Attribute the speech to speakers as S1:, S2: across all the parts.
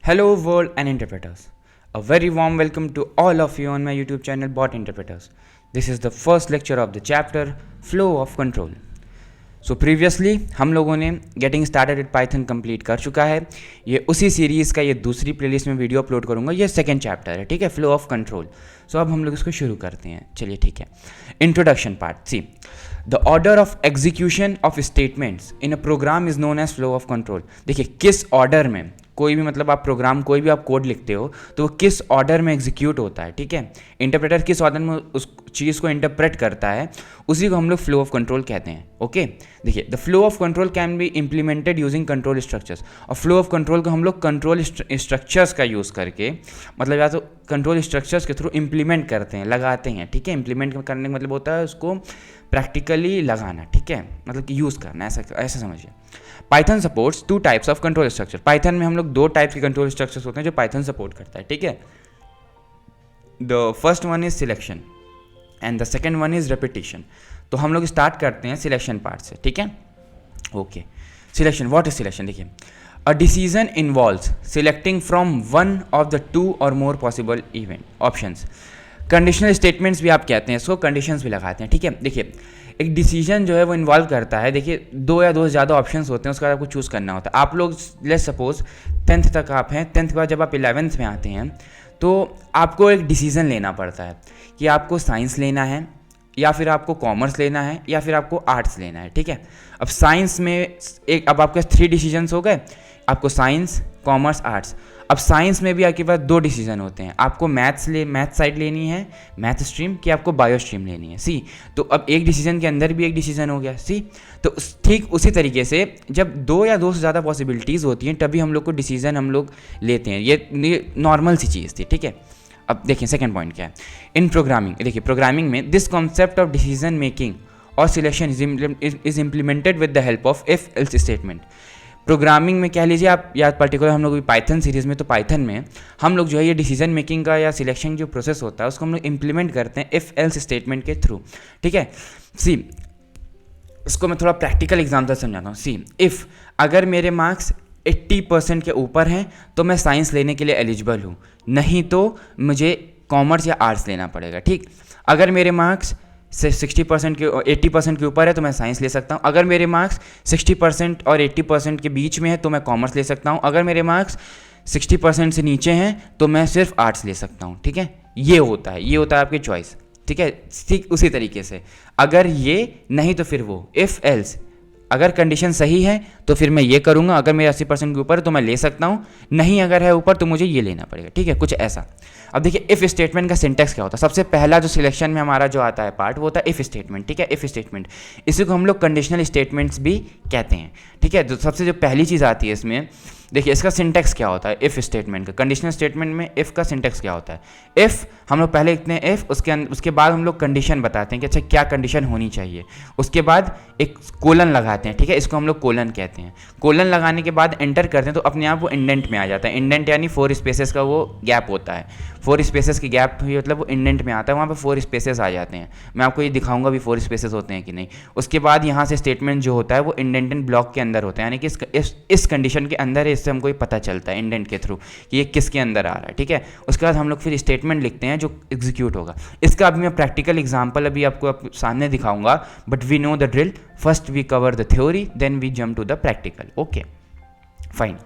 S1: Hello, world and interpreters. A very warm welcome to all of you on my YouTube channel Bot Interpreters. This is the first lecture of the chapter Flow of Control. So previously हम लोगों ने getting started with Python complete कर चुका है. ये उसी series का ये दूसरी प्लेलिस्ट में वीडियो अपलोड करूंगा. ये सेकंड चैप्टर है, ठीक है, फ्लो ऑफ कंट्रोल. सो अब हम लोग इसको शुरू करते हैं. चलिए ठीक है. Introduction part. See, the order of execution of statements in a program is known as flow of control. देखिए किस ऑर्डर में कोई भी मतलब आप प्रोग्राम कोई भी आप कोड लिखते हो तो वो किस ऑर्डर में एग्जीक्यूट होता है, ठीक है. इंटरप्रेटर किस ऑर्डर में उस चीज़ को इंटरप्रेट करता है उसी को हम लोग फ्लो ऑफ कंट्रोल कहते हैं. ओके देखिए, the flow of control can be implemented using control structures. और फ्लो ऑफ कंट्रोल को हम लोग कंट्रोल स्ट्रक्चर्स का यूज़ करके मतलब या तो कंट्रोल स्ट्रक्चर्स के थ्रू इम्प्लीमेंट करते हैं, लगाते हैं, ठीक है. इम्प्लीमेंट करने का मतलब होता है उसको प्रैक्टिकली लगाना, ठीक है, मतलब कि यूज़ करना, ऐसा समझिए. Python supports two types of control structure. Python में हम लोग दो टाइप्स के कंट्रोल स्ट्रक्चर्स होते हैं जो पाइथन सपोर्ट करता है, ठीक है. The first one is selection and the second one is repetition. तो हम लोग स्टार्ट करते हैं सिलेक्शन पार्ट से, ठीक है. Okay, selection. What is selection? देखिए, a decision involves selecting from one of the two or more possible event options. Conditional statements भी आप कहते हैं इसको, कंडीशंस भी लगाते हैं, ठीक है. देखिए एक डिसीजन जो है वो इन्वॉल्व करता है. देखिए दो या दो से ज़्यादा ऑप्शंस होते हैं, उसका आपको चूज़ करना होता है. आप लोग लेट्स सपोज 10th तक आप हैं, 10th के बाद जब आप 11th में आते हैं तो आपको एक डिसीज़न लेना पड़ता है कि आपको साइंस लेना है या फिर आपको कॉमर्स लेना है या फिर आपको आर्ट्स लेना है, ठीक है. अब साइंस में अब आपके 3 डिसीजंस हो गए, आपको साइंस, कॉमर्स, आर्ट्स. अब साइंस में भी आपके पास 2 डिसीजन होते हैं, आपको मैथ साइड लेनी है, मैथ स्ट्रीम, कि आपको बायो स्ट्रीम लेनी है. सी, तो अब एक डिसीजन के अंदर भी एक डिसीजन हो गया. सी, तो ठीक उसी तरीके से जब 2 या 2 से ज़्यादा पॉसिबिलिटीज़ होती हैं तभी हम लोग को डिसीजन हम लोग लेते हैं. ये नॉर्मल सी चीज़ थी, ठीक है. अब देखिए सेकेंड पॉइंट क्या है. इन प्रोग्रामिंग, देखिए प्रोग्रामिंग में this concept of decision making or selection is implemented with the help of if else statement. Programming में कह लीजिए आप, या पर्टिकुलर हम लोग पाइथन सीरीज़ में, तो पाइथन में हम लोग जो है ये डिसीजन मेकिंग का या सिलेक्शन जो प्रोसेस होता है उसको हम लोग इम्प्लीमेंट करते हैं इफ़ एल्स स्टेटमेंट के थ्रू, ठीक है. सी, इसको मैं थोड़ा प्रैक्टिकल एग्जाम्पल समझाता हूँ. सी, इफ़ अगर मेरे मार्क्स 80% के ऊपर हैं तो मैं साइंस लेने के लिए एलिजिबल हूँ, नहीं तो मुझे कॉमर्स या आर्ट्स लेना पड़ेगा, ठीक. अगर मेरे मार्क्स 60% के 80% के ऊपर है तो मैं साइंस ले सकता हूँ. अगर मेरे मार्क्स 60% और 80% के बीच में है तो मैं कॉमर्स ले सकता हूँ. अगर मेरे मार्क्स 60% से नीचे हैं तो मैं सिर्फ आर्ट्स ले सकता हूँ, ठीक है. ये होता है आपकी चॉइस, ठीक है. ठीक उसी तरीके से अगर ये नहीं तो फिर वो इफ़ एल्स. अगर कंडीशन सही है तो फिर मैं ये करूँगा, अगर मेरे 80% के ऊपर है तो मैं ले सकता हूँ, नहीं अगर है ऊपर तो मुझे ये लेना पड़ेगा, ठीक है, कुछ ऐसा. अब देखिए इफ़ स्टेटमेंट का सिंटेक्स क्या होता है. सबसे पहला जो सिलेक्शन में हमारा जो आता है पार्ट वो होता है इफ़ स्टेटमेंट, ठीक है. इफ़ स्टेटमेंट, इसी को हम लोग कंडीशनल स्टेटमेंट्स भी कहते हैं, ठीक है. तो सबसे जो पहली चीज़ आती है इसमें, देखिए इसका सिंटेक्स क्या होता है इफ़ स्टेटमेंट का. कंडीशनल स्टेटमेंट में इफ़ का सिंटेक्स क्या होता है. इफ़ हम लोग पहले लिखते हैं इफ़, उसके बाद हम लोग कंडीशन बताते हैं कि अच्छा क्या कंडीशन होनी चाहिए. उसके बाद एक कोलन लगाते हैं, ठीक है, इसको हम लोग कोलन कहते हैं. कोलन लगाने के बाद एंटर करते हैं तो अपने आप वो इंडेंट में आ जाता है. इंडेंट यानी 4 स्पेसेस का वो गैप होता है. 4 स्पेसेस की गैप मतलब वो इंडेंट में आता है, वहाँ पे 4 स्पेसेस आ जाते हैं. मैं आपको ये दिखाऊंगा भी 4 स्पेसेस होते हैं कि नहीं. उसके बाद यहाँ से स्टेटमेंट जो होता है वो इंडेंटेड ब्लॉक के अंदर होता है, यानी कि इस कंडीशन के अंदर है. इससे हमको ये पता चलता है इंडेंट के थ्रू कि ये किसके अंदर आ रहा है, ठीक है. उसके बाद हम लोग फिर स्टेटमेंट लिखते हैं जो एग्जीक्यूट होगा. इसका अभी मैं प्रैक्टिकल एग्जांपल अभी आपको सामने दिखाऊंगा, but we know the drill. First we cover the theory, then we jump to the practical. Okay fine.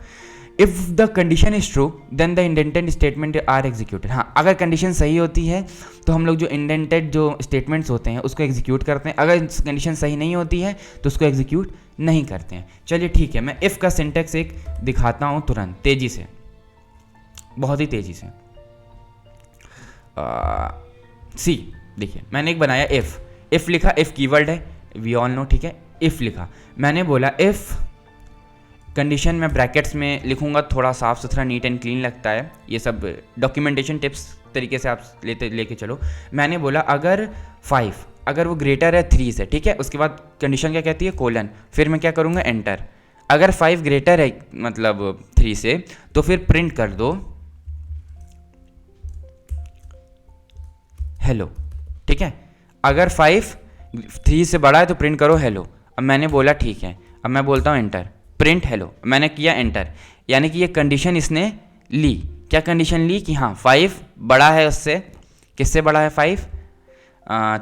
S1: If the condition is true then the indented statement are executed. हाँ, अगर condition सही होती है तो हम लोग जो इंडेंटेड जो स्टेटमेंट्स होते हैं उसको एग्जीक्यूट करते हैं. अगर कंडीशन सही नहीं होती है तो उसको एग्जीक्यूट नहीं करते हैं. चलिए ठीक है, मैं इफ़ का सिंटेक्स एक दिखाता हूँ तुरंत, तेज़ी से, बहुत ही तेज़ी से. सी, देखिए मैंने एक बनाया इफ़ लिखा, इफ़ कीवर्ड है, वी ऑल नो, ठीक है. इफ़ लिखा, मैंने बोला इफ़ कंडीशन में ब्रैकेट्स में लिखूंगा, थोड़ा साफ सुथरा नीट एंड क्लीन लगता है. ये सब डॉक्यूमेंटेशन टिप्स तरीके से आप लेके चलो. मैंने बोला अगर 5 अगर वो ग्रेटर है 3 से, ठीक है. उसके बाद कंडीशन क्या कहती है, कोलन. फिर मैं क्या करूँगा, एंटर. अगर 5 ग्रेटर है मतलब 3 से तो फिर प्रिंट कर दो हेलो, ठीक है. अगर 5 3 से बड़ा है तो प्रिंट करो हेलो. अब मैंने बोला ठीक है, अब मैं बोलता हूँ एंटर, प्रिंट हेलो. मैंने किया एंटर, यानी कि ये कंडीशन इसने ली, क्या कंडीशन ली कि हाँ 5 बड़ा है उससे, किससे बड़ा है 5,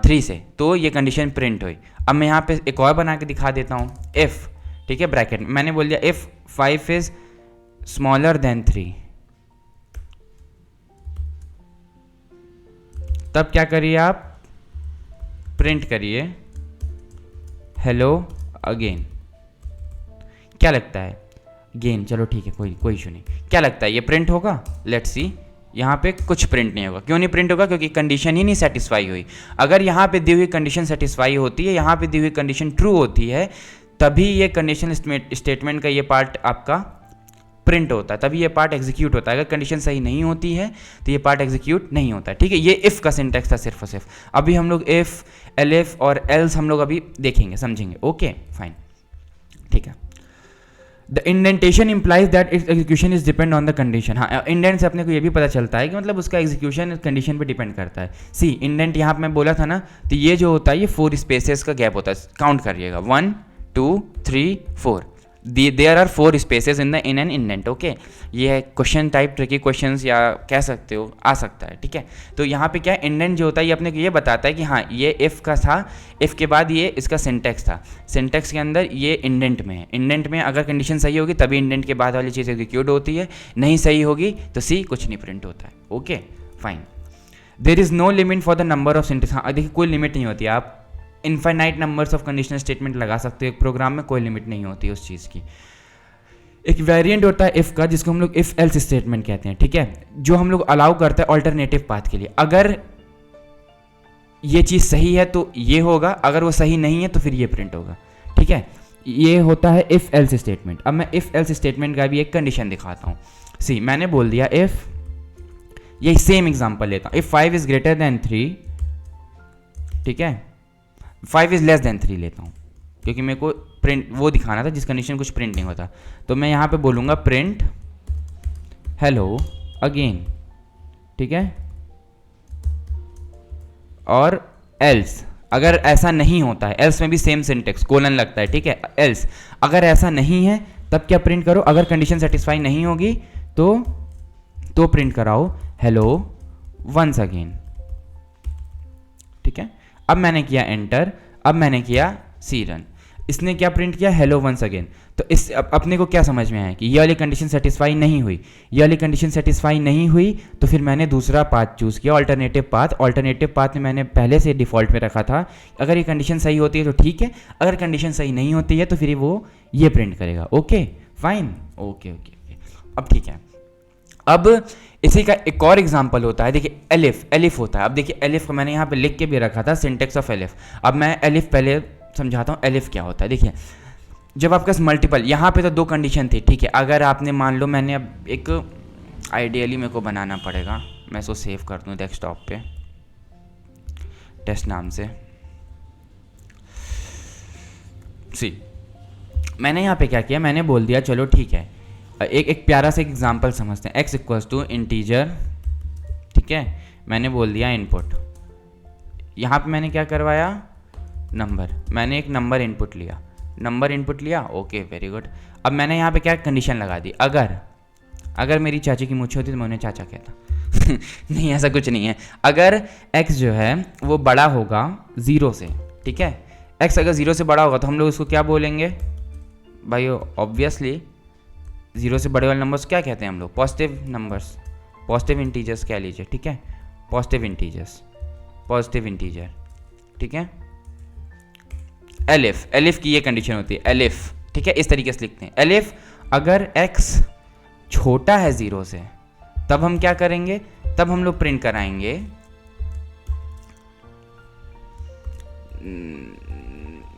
S1: 3 से, तो ये कंडीशन प्रिंट हुई। अब मैं यहाँ पे एक और बना के दिखा देता हूँ, इफ़, ठीक है, ब्रैकेट में मैंने बोल दिया इफ़ 5 इज स्मॉलर देन 3, तब क्या करिए आप, प्रिंट करिए हेलो अगेन। क्या लगता है, गेन, चलो ठीक है, कोई इशू नहीं, क्या लगता है ये प्रिंट होगा? लेट्स सी, यहाँ पे कुछ प्रिंट नहीं होगा। क्यों नहीं प्रिंट होगा? क्योंकि कंडीशन ही नहीं सेटिस्फाई हुई। अगर यहाँ पे दी हुई कंडीशन सेटिस्फाई होती है, यहाँ पे दी हुई कंडीशन ट्रू होती है, तभी ये कंडीशन स्टेटमेंट का ये पार्ट आपका प्रिंट होता है, तभी ये पार्ट एग्जीक्यूट होता है। अगर कंडीशन सही नहीं होती है तो ये पार्ट एग्जीक्यूट नहीं होता है, ठीक है। ये इफ़ का सिंटैक्स था सिर्फ और सिर्फ। अभी हम लोग इफ़, एलिफ और एल्स हम लोग अभी देखेंगे, समझेंगे। ओके फाइन, ठीक है। The indentation implies that it's execution is depend on the condition. हाँ, इंडेंट से अपने को ये भी पता चलता है कि मतलब उसका एग्जीक्यूशन कंडीशन पे डिपेंड करता है। सी, इंडेंट यहाँ पे मैं बोला था ना, तो ये जो होता है ये 4 स्पेसेस का गैप होता है। काउंट करिएगा, 1 2 3 4, there are 4 spaces in an indent. Okay, ये है क्वेश्चन टाइप ट्रिकी क्वेश्चंस या कह सकते हो, आ सकता है, ठीक है। तो यहाँ पे क्या है, इंडेंट जो होता है ये अपने को ये बताता है कि हाँ ये इफ़ का था, इफ़ के बाद ये इसका सिंटैक्स था, सिंटैक्स के अंदर ये इंडेंट में है। इंडेंट में अगर कंडीशन सही होगी तभी इंडेंट के बाद वाली चीज़ एग्जीक्यूट होती है, नहीं सही होगी तो सी कुछ नहीं प्रिंट होता है। Okay fine. There is no limit for the number of syntax. हाँ देखिए, कोई लिमिट नहीं होती, आप infinite numbers of conditional statement लगा सकते हो एक प्रोग्राम में, कोई लिमिट नहीं होती उस चीज़ की। एक वेरिएंट होता है इफ़ का, जिसको हम लोग इफ़ एल्स स्टेटमेंट कहते हैं, ठीक है, जो हम लोग अलाउ करते हैं ऑल्टरनेटिव पाथ के लिए। अगर ये चीज़ सही है तो ये होगा, अगर वो सही नहीं है तो फिर ये प्रिंट होगा, ठीक है। ये होता है इफ़ एल्स स्टेटमेंट। अब मैं इफ़ एल्स स्टेटमेंट का भी एक कंडीशन दिखाता हूँ। सी, मैंने बोल दिया इफ़, ये सेम एग्जांपल लेता हूँ, इफ़ 5 इज़ ग्रेटर देन 3, ठीक है, 5 इज़ लेस देन 3 लेता हूँ, क्योंकि मेरे को प्रिंट वो दिखाना था जिस कंडीशन कुछ प्रिंट नहीं होता। तो मैं यहाँ पे बोलूँगा प्रिंट हेलो अगेन, ठीक है, और एल्स अगर ऐसा नहीं होता है, एल्स में भी सेम सिंटेक्स, कोलन लगता है, ठीक है। एल्स अगर ऐसा नहीं है तब क्या प्रिंट करो, अगर कंडीशन सेटिस्फाई नहीं होगी तो प्रिंट कराओ हेलो वंस अगेन, ठीक है। अब मैंने किया एंटर, अब मैंने किया सी रन, इसने क्या प्रिंट किया, हेलो वंस अगेन। तो इस अपने को क्या समझ में आया कि ये वाली कंडीशन सेटिस्फाई नहीं हुई, ये वाली कंडीशन सेटिस्फाई नहीं हुई, तो फिर मैंने दूसरा पाथ चूज़ किया, ऑल्टरनेटिव पाथ। ऑल्टरनेटिव पाथ में मैंने पहले से डिफ़ॉल्ट में रखा था, अगर ये कंडीशन सही होती है तो ठीक है, अगर कंडीशन सही नहीं होती है तो फिर वो ये प्रिंट करेगा। Okay fine, okay okay okay, अब ठीक है। अब इसी का एक और एग्जांपल होता है, देखिए एलिफ, एलिफ होता है। अब देखिए एलिफ को मैंने यहाँ पे लिख के भी रखा था, सिंटेक्स ऑफ एलिफ। अब मैं एलिफ पहले समझाता हूँ एलिफ क्या होता है। देखिए, जब आपके पास मल्टीपल, यहाँ पे तो 2 कंडीशन थी, ठीक है। अगर आपने मान लो, मैंने अब एक आइडियली मेरे को बनाना पड़ेगा, मैं इसको सेव कर दूँ डेस्कटॉप पे टेस्ट नाम से। सी, मैंने यहाँ पे क्या किया, मैंने बोल दिया चलो ठीक है, एक प्यारा सा एग्जांपल समझते हैं। x इक्वल्स टू इंटीजर, ठीक है, मैंने बोल दिया इनपुट। यहाँ पे मैंने क्या करवाया, नंबर, मैंने एक नंबर इनपुट लिया, नंबर इनपुट लिया, ओके वेरी गुड। अब मैंने यहाँ पे क्या कंडीशन लगा दी, अगर मेरी चाची की मूंछ होती तो मैं उन्हें चाचा कहता नहीं, ऐसा कुछ नहीं है। अगर x जो है वो बड़ा होगा 0 से, ठीक है, x अगर 0 से बड़ा होगा तो हम लोग उसको क्या बोलेंगे भाई, ऑब्वियसली 0 से बड़े वाले नंबर्स क्या कहते हैं हम लोग, पॉजिटिव नंबर्स, पॉजिटिव इंटीजर्स कह लीजिए, ठीक है, पॉजिटिव इंटीजर्स, पॉजिटिव इंटीजर, ठीक है। एलिफ, एलिफ की ये कंडीशन होती है, एलिफ, ठीक है, इस तरीके से लिखते हैं एलिफ। अगर x छोटा है 0 से, तब हम क्या करेंगे, तब हम लोग प्रिंट कराएंगे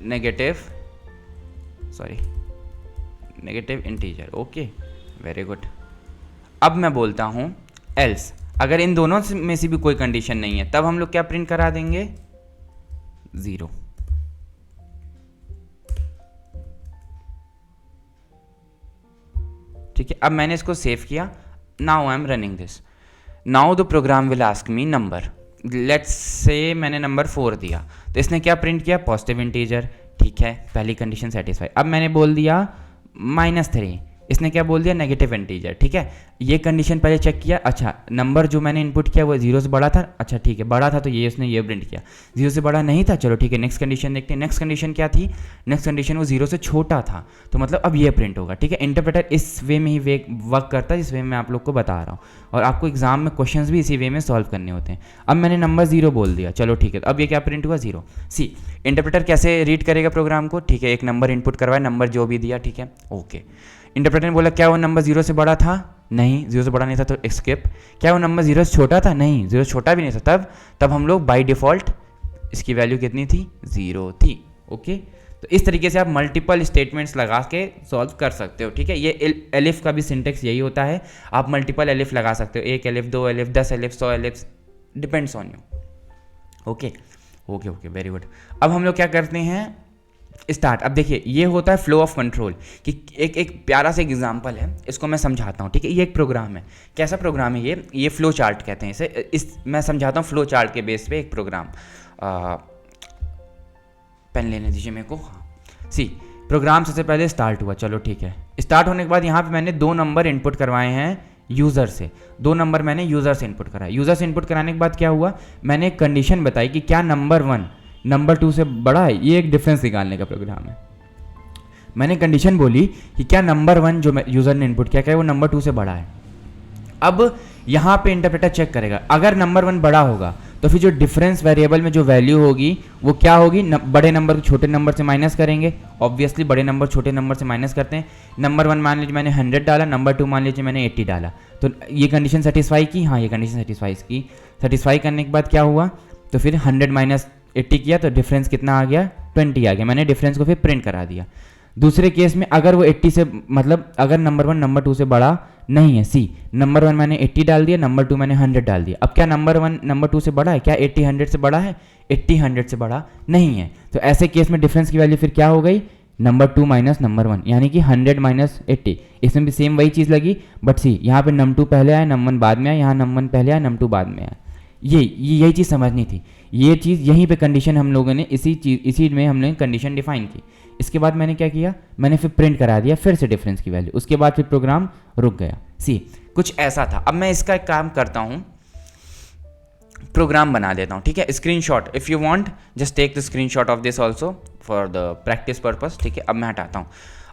S1: negative integer. Okay very good. अब मैं बोलता हूं एल्स, अगर इन दोनों में से भी कोई कंडीशन नहीं है, तब हम लोग क्या प्रिंट करा देंगे, 0। ठीक है, अब मैंने इसको सेव किया, now I am running this, now the program will ask me number, let's say मैंने नंबर 4 दिया, तो इसने क्या प्रिंट किया, पॉजिटिव इंटीजर, ठीक है, पहली कंडीशन सेटिस्फाई। अब मैंने बोल दिया -3, इसने क्या बोल दिया, नेगेटिव इंटीजर। ठीक है, ये कंडीशन पहले चेक किया, अच्छा नंबर जो मैंने इनपुट किया वो 0 से बड़ा था, अच्छा ठीक है बड़ा था तो ये उसने ये प्रिंट किया, 0 से बड़ा नहीं था, चलो ठीक है नेक्स्ट कंडीशन देखते हैं। नेक्स्ट कंडीशन क्या थी, नेक्स्ट कंडीशन वो 0 से छोटा था, तो मतलब अब ये प्रिंट होगा। ठीक है, इंटरप्रेटर इस वे में ही वर्क करता है जिस वे में आप लोग को बता रहा हूँ, और आपको एग्जाम में क्वेश्चंस भी इसी वे में सॉल्व करने होते हैं। अब मैंने नंबर 0 बोल दिया, चलो ठीक है, अब ये क्या प्रिंट हुआ, 0। सी इंटरप्रेटर कैसे रीड करेगा प्रोग्राम को, ठीक है एक नंबर इनपुट करवाया, नंबर जो भी दिया, ठीक है ओके। इंटरप्रेटर ने बोला क्या वो नंबर 0 से बड़ा था, नहीं 0 से बड़ा नहीं था तो स्किप। क्या वो नंबर 0 से छोटा था, नहीं 0 से छोटा भी नहीं था, तब हम लोग बाय डिफ़ॉल्ट इसकी वैल्यू कितनी थी, 0 थी। ओके, तो इस तरीके से आप मल्टीपल स्टेटमेंट्स लगा के सॉल्व कर सकते हो। ठीक है, ये एलिफ का भी सिंटेक्स यही होता है, आप मल्टीपल एलिफ लगा सकते हो, 1 elif, 2 elif, 10 elif, 100 elif, depends on you. Okay okay okay, very good. अब हम लोग क्या करते हैं, स्टार्ट। अब देखिए ये होता है फ्लो ऑफ कंट्रोल, कि एक प्यारा सा एग्जांपल है, इसको मैं समझाता हूँ। ठीक है, ये एक प्रोग्राम है, कैसा प्रोग्राम है ये फ्लो चार्ट कहते हैं इसे, मैं समझाता हूँ फ्लो चार्ट के बेस पे एक प्रोग्राम। पेन लेने दीजिए मेरे को। हाँ सी, प्रोग्राम सबसे पहले स्टार्ट हुआ, चलो ठीक है। स्टार्ट होने के बाद यहाँ पे मैंने 2 नंबर इनपुट करवाए हैं यूज़र से, 2 नंबर मैंने यूज़र से इनपुट कराया। यूज़र से इनपुट कराने के बाद क्या हुआ, मैंने एक कंडीशन बताई कि क्या नंबर 1 नंबर 2 से बड़ा है, ये एक डिफरेंस निकालने का प्रोग्राम है। मैंने कंडीशन बोली कि क्या नंबर 1 जो यूज़र ने इनपुट किया क्या वो नंबर 2 से बड़ा है। अब यहाँ पे इंटरप्रेटर चेक करेगा, अगर नंबर 1 बड़ा होगा तो फिर जो डिफरेंस वेरिएबल में जो वैल्यू होगी वो क्या होगी, बड़े नंबर को छोटे नंबर से माइनस करेंगे। ऑब्वियसली बड़े नंबर छोटे नंबर से माइनस करते हैं। नंबर 1 मान लीजिए मैंने 100 डाला, नंबर 2 मान लीजिए मैंने 80 डाला, तो ये कंडीशन सेटिस्फाई की, हाँ ये कंडीशन सेटिस्फाई की। सेटिस्फाई करने के बाद क्या हुआ, तो फिर 100 माइनस 80 किया तो डिफरेंस कितना आ गया, 20 आ गया। मैंने डिफरेंस को फिर प्रिंट करा दिया। दूसरे केस में अगर वो 80 से मतलब अगर नंबर 1 नंबर 2 से बड़ा नहीं है, सी नंबर 1 मैंने 80 डाल दिया, नंबर 2 मैंने 100 डाल दिया। अब क्या नंबर 1 नंबर 2 से बड़ा है, क्या 80 100 से बड़ा है, 80 100 से बड़ा नहीं है। तो ऐसे केस में डिफरेंस की वैल्यू फिर क्या हो गई, नंबर 2 माइनस नंबर 1, यानी कि 100 माइनस 80। इसमें भी सेम वही चीज़ लगी, बट सी यहाँ पे नम 2 पहले आया, नम 1 बाद में आया, यहाँ नम 1 पहले आया, नम 2 बाद में आया। यही चीज़ समझनी थी। ये चीज़ यहीं पे कंडीशन हम लोगों ने इसी में हमने कंडीशन डिफाइन की। इसके बाद मैंने क्या किया, मैंने फिर प्रिंट करा दिया फिर से डिफरेंस की वैल्यू। उसके बाद फिर प्रोग्राम रुक गया। सी कुछ ऐसा था। अब मैं इसका एक काम करता हूँ, प्रोग्राम बना देता हूँ। ठीक है, screenshot, if you want just take the screenshot of this also for the practice purpose. ठीक है, अब मैं हटाता हूँ।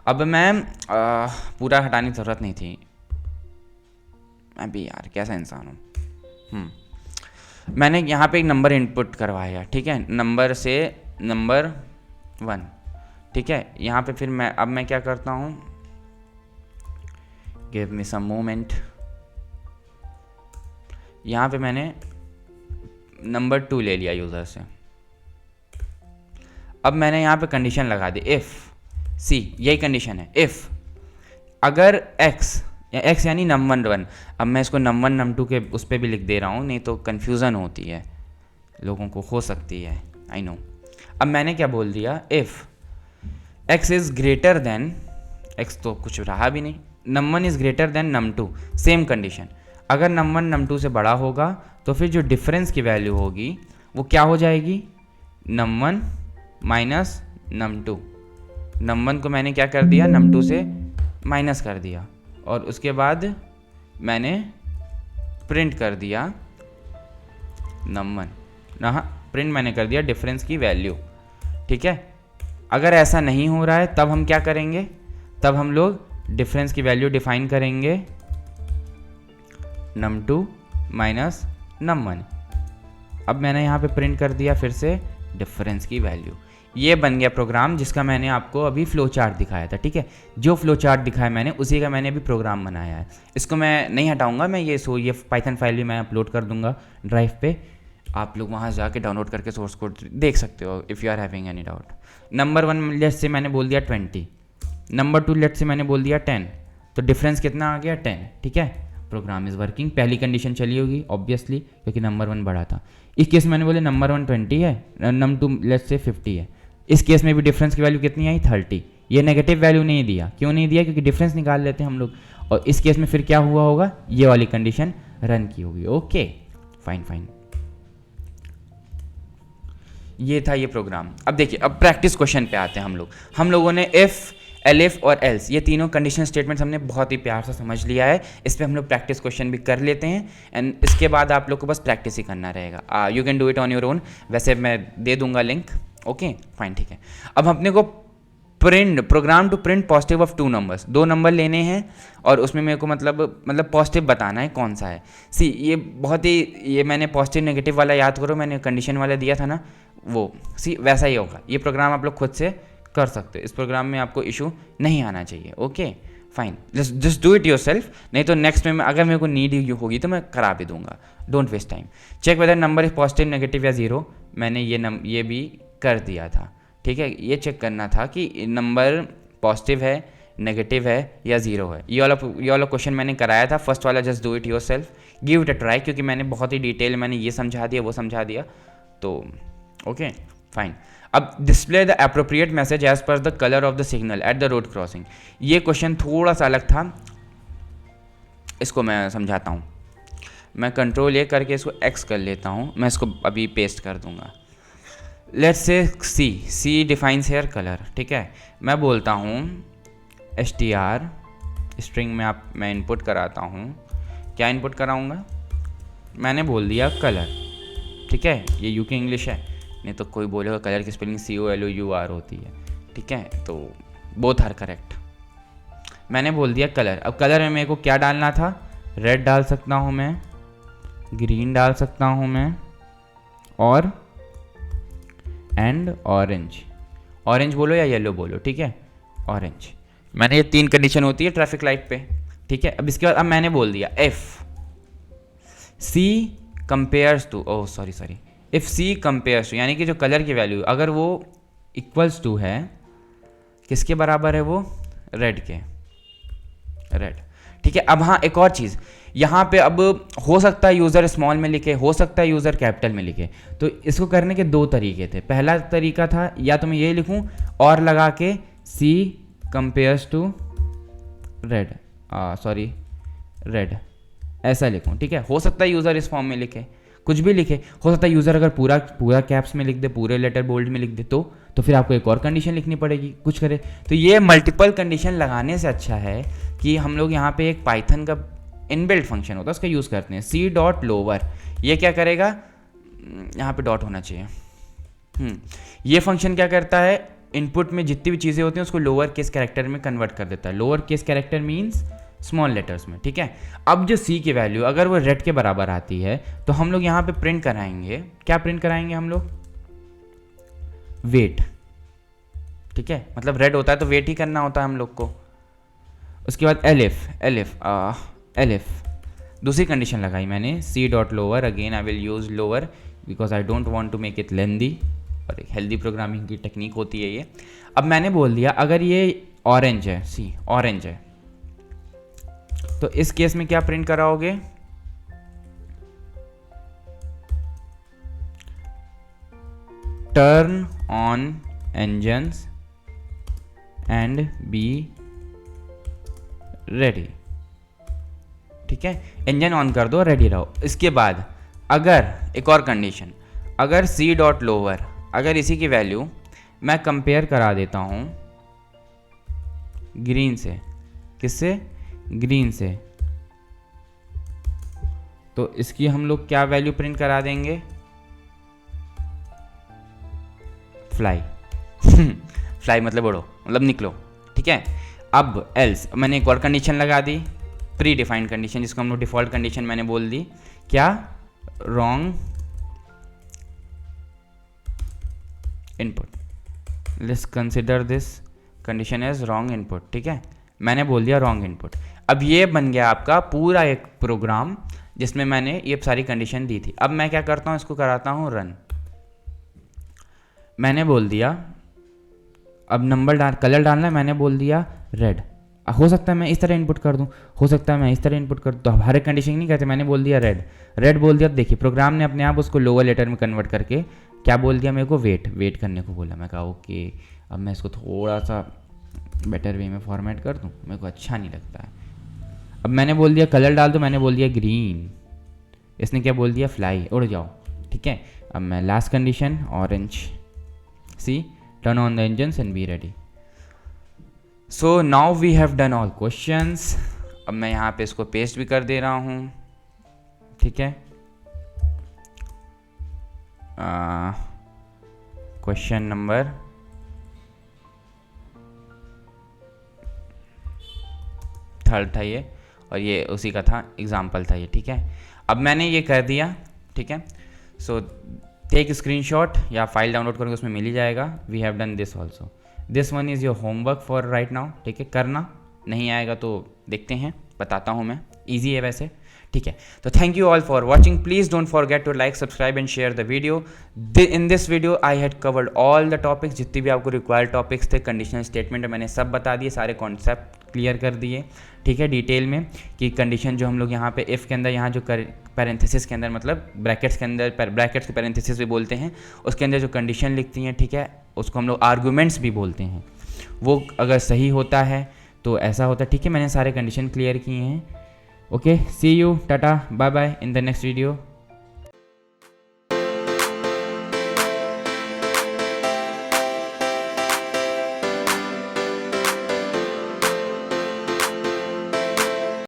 S1: अब मैं पूरा हटाने की ज़रूरत नहीं थी, मैं भी यार कैसा इंसान हूँ। मैंने यहाँ पे एक नंबर इनपुट करवाया, ठीक है, नंबर से नंबर 1। ठीक है, यहाँ पे फिर मैं क्या करता हूँ, गिव मी सम मोमेंट। यहाँ पे मैंने नंबर 2 ले लिया यूज़र से। अब मैंने यहाँ पे कंडीशन लगा दी, इफ़ सी, यही कंडीशन है, इफ़ अगर x यानी नंबर 1। अब मैं इसको नंबर नम 2 के उस पर भी लिख दे रहा हूँ, नहीं तो कन्फ्यूज़न होती है लोगों को, हो सकती है, आई नो। अब मैंने क्या बोल दिया, if x is greater than, x तो कुछ रहा भी नहीं, num 1 is greater than num 2, same condition. अगर नम 1 नम 2 से बड़ा होगा तो फिर जो डिफरेंस की वैल्यू होगी वो क्या हो जाएगी, नम 1 माइनस नम 2। नम 1 को मैंने क्या कर दिया, नम 2 से माइनस कर दिया, और उसके बाद मैंने प्रिंट कर दिया नम 1, हाँ प्रिंट मैंने कर दिया डिफरेंस की वैल्यू। ठीक है, अगर ऐसा नहीं हो रहा है तब हम क्या करेंगे, तब हम लोग डिफरेंस की वैल्यू डिफाइन करेंगे नम 2 माइनस नम 1। अब मैंने यहाँ पे प्रिंट कर दिया फिर से डिफरेंस की वैल्यू। ये बन गया प्रोग्राम जिसका मैंने आपको अभी फ्लो चार्ट दिखाया था। ठीक है, जो फ्लो चार्ट दिखाया मैंने उसी का मैंने अभी प्रोग्राम बनाया है। इसको मैं नहीं हटाऊंगा, मैं ये पाइथन फाइल भी मैं अपलोड कर दूंगा ड्राइव पे, आप लोग वहाँ जाके डाउनलोड करके सोर्स कोड देख सकते हो if you are having any doubt. Number 1 let say मैंने बोल दिया 20, नंबर 2 लेट से मैंने बोल दिया 10, तो डिफरेंस कितना आ गया 10। ठीक है, प्रोग्राम इज़ वर्किंग। पहली कंडीशन चली होगी ऑब्वियसली क्योंकि नंबर 1 बड़ा था। इस केस में मैंने बोले नंबर 1 20 है, नंबर 2 लेट से 50 है। इस केस में भी डिफरेंस की वैल्यू कितनी आई, 30। ये नेगेटिव वैल्यू नहीं दिया, क्यों नहीं दिया, क्योंकि डिफरेंस निकाल लेते हैं हम लोग। और इस केस में फिर क्या हुआ होगा, ये वाली कंडीशन रन की होगी। ओके फाइन, ये था ये प्रोग्राम। अब देखिए, अब प्रैक्टिस क्वेश्चन पे आते हैं हम लोगों ने इफ़ एलिफ और एल्स, ये तीनों कंडीशन स्टेटमेंट्स हमने बहुत ही प्यार से समझ लिया है। इस पर हम लोग प्रैक्टिस क्वेश्चन भी कर लेते हैं एंड इसके बाद आप लोग को बस प्रैक्टिस ही करना रहेगा। You can do it on your own, वैसे मैं दे दूंगा लिंक। ओके फाइन, ठीक है। अब अपने को program to print positive of 2 numbers, 2 number लेने हैं और उसमें मेरे को मतलब पॉजिटिव बताना है कौन सा है। सी ये बहुत ही, ये मैंने पॉजिटिव नेगेटिव वाला याद करो, मैंने कंडीशन वाला दिया था ना वो, सी वैसा ही होगा। ये प्रोग्राम आप लोग खुद से कर सकते हो, इस प्रोग्राम में आपको इशू नहीं आना चाहिए। Okay fine, just do it your self, नहीं तो नेक्स्ट में अगर मेरे को नीड होगी तो मैं करा भी दूंगा। Don't waste time. Check whether number is positive negative या जीरो, मैंने ये भी कर दिया था, ठीक है। ये चेक करना था कि नंबर पॉजिटिव है, नेगेटिव है या जीरो है। ये वाला क्वेश्चन मैंने कराया था, फर्स्ट वाला just do it your self, give it a try, क्योंकि मैंने बहुत ही डिटेल मैंने ये समझा दिया वो समझा दिया तो ओके फाइन। अब display the appropriate message as per the colour of the signal at the road crossing, ये क्वेश्चन थोड़ा सा अलग था, इसको मैं समझाता हूँ। मैं कंट्रोल ए करके इसको एक्स कर लेता हूँ, मैं इसको अभी पेस्ट कर दूंगा। Let's say C defines hair colour, ठीक है। मैं बोलता हूँ str स्ट्रिंग में मैं इनपुट कराता हूँ, क्या इनपुट कराऊँगा, मैंने बोल दिया कलर, ठीक है। ये यूके इंग्लिश है, नहीं तो कोई बोलेगा कलर की स्पेलिंग COLOUR होती है, ठीक है। तो बोथ आर करेक्ट। मैंने बोल दिया कलर। अब कलर में मेरे को क्या डालना था, रेड डाल सकता हूँ मैं, ग्रीन डाल सकता हूँ मैं, और एंड ऑरेंज, ऑरेंज बोलो या येलो बोलो, ठीक है, ऑरेंज। मैंने ये 3 कंडीशन होती है ट्रैफिक लाइट पे, ठीक है। अब इसके बाद अब मैंने बोल दिया इफ सी कंपेयर्स टू, यानी कि जो कलर की वैल्यू अगर वो इक्वल्स टू है, किसके बराबर है वो, रेड के, रेड, ठीक है। अब हाँ एक और चीज़ यहाँ पे, अब हो सकता है यूज़र स्मॉल में लिखे, हो सकता है यूज़र कैपिटल में लिखे, तो इसको करने के 2 तरीके थे। पहला तरीका था या तो मैं ये लिखूँ और लगा के सी कंपेयर्स टू रेड, रेड ऐसा लिखूँ, ठीक है। हो सकता है यूज़र इस फॉर्म में लिखे, कुछ भी लिखे, हो सकता है यूज़र अगर पूरा कैप्स में लिख दे, पूरे लेटर बोल्ड में लिख दे, तो फिर आपको एक और कंडीशन लिखनी पड़ेगी, कुछ करे। तो ये मल्टीपल कंडीशन लगाने से अच्छा है कि हम लोग यहाँ पे एक पाइथन का इनबिल्ट फंक्शन होता है उसका यूज़ करते हैं, C.lower। ये क्या करेगा, यहाँ पे डॉट होना चाहिए। ये फंक्शन क्या करता है, इनपुट में जितनी भी चीज़ें होती हैं उसको लोअर केस कैरेक्टर में कन्वर्ट कर देता है। Lower case character means small letters में, ठीक है। अब जो C की वैल्यू अगर वो रेड के बराबर आती है तो हम लोग यहाँ पे प्रिंट कराएंगे, क्या प्रिंट कराएंगे हम लोग, वेट, ठीक है। मतलब रेड होता है तो वेट ही करना होता है हम लोग को। उसके बाद एलिफ दूसरी कंडीशन लगाई मैंने, C.lower, again I will use lower because I don't want to make it lengthy, और एक हेल्दी प्रोग्रामिंग की टेक्निक होती है ये। अब मैंने बोल दिया अगर ये ऑरेंज है, सी ऑरेंज है, तो इस केस में क्या प्रिंट कराओगे, turn on engines and be ready, ठीक है। इंजन ऑन कर दो, रेडी रहो। इसके बाद अगर एक और कंडीशन, अगर C.lower, अगर इसी की वैल्यू मैं कंपेयर करा देता हूं ग्रीन से, किससे, ग्रीन से, तो इसकी हम लोग क्या वैल्यू प्रिंट करा देंगे, फ्लाई फ्लाई मतलब उड़ो, मतलब निकलो, ठीक है। अब एल्स मैंने एक और कंडीशन लगा दी, प्री डिफाइंड कंडीशन, जिसको हम लोग डिफॉल्ट कंडीशन मैंने बोल दी, क्या, wrong input. Let's consider this condition as wrong input, ठीक है। मैंने बोल दिया रॉन्ग इनपुट। अब ये बन गया आपका पूरा एक प्रोग्राम जिसमें मैंने ये सारी कंडीशन दी थी। अब मैं क्या करता हूँ, इसको कराता हूँ रन। मैंने बोल दिया अब कलर डालना है, मैंने बोल दिया रेड। हो सकता है मैं इस तरह इनपुट कर दूं, हो सकता है मैं इस तरह इनपुट कर दूं, तो हर एक कंडीशन नहीं कहते, मैंने बोल दिया रेड बोल दिया। देखिए प्रोग्राम ने अपने आप उसको लोअर लेटर में कन्वर्ट करके क्या बोल दिया, मेरे को वेट करने को बोला। मैं कहा ओके, अब मैं इसको थोड़ा सा बेटर वे में फॉर्मेट कर दूं, मेरे को अच्छा नहीं लगता है। अब मैंने बोल दिया कलर डाल दो, मैंने बोल दिया ग्रीन, इसने क्या बोल दिया, फ्लाई, उड़ जाओ, ठीक है। अब मैं last condition orange, see turn on the engines and be ready. So now we have done all questions. अब मैं यहाँ पे इसको पेस्ट भी कर दे रहा हूँ, ठीक है। क्वेश्चन नंबर थर्ड था ये, और ये उसी का था, एग्जाम्पल था ये, ठीक है। अब मैंने ये कर दिया, ठीक है। सो टेक स्क्रीनशॉट या फाइल डाउनलोड करोगे उसमें मिल ही जाएगा। We have done this also. This one is your homework for right now, ठीक है। करना नहीं आएगा तो देखते हैं, बताता हूँ मैं, ईजी है वैसे, ठीक है। तो thank you all for watching. Please don't forget to like, subscribe and share the video. In this video I had covered all the topics, जितने भी आपको रिक्वायर्ड टॉपिक्स थे कंडीशनल स्टेटमेंट मैंने सब बता दिए, सारे कॉन्सेप्ट क्लियर कर दिए, ठीक है, डिटेल में, कि कंडीशन जो हम लोग यहाँ पे इफ़ के अंदर, यहाँ जो पैरेंथेसिस के अंदर, मतलब ब्रैकेट्स के अंदर, ब्रैकेट्स के पैरेंथेसिस भी बोलते हैं, उसके अंदर जो कंडीशन लिखती हैं, ठीक है, उसको हम लोग आर्गूमेंट्स भी बोलते हैं। वो अगर सही होता है तो ऐसा होता है, ठीक है। मैंने सारे कंडीशन क्लियर किए हैं। Okay, see you, tata, bye bye in the next video.